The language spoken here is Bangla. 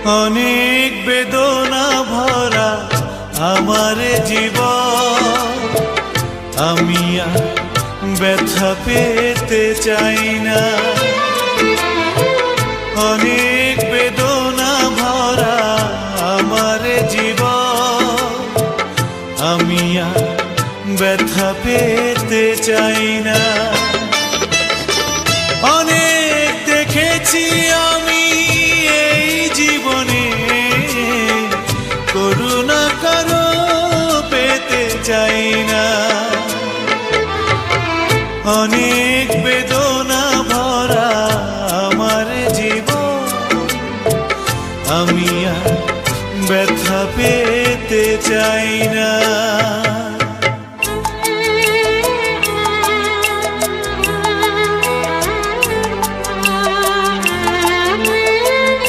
অনেক বেদনা ভরা আমার জীবন, আমি আর ব্যথা পেতে চাই না। অনেক বেদনা ভরা আমার জীবন, আমি আর ব্যথা পেতে চাই না। অনেক দেখেছি আমি এই জীবনে, করুণা কারো পেতে চাই না। অনেক বেদনা ভরা আমার জীবন, আমি আর ব্যথা পেতে চাই না।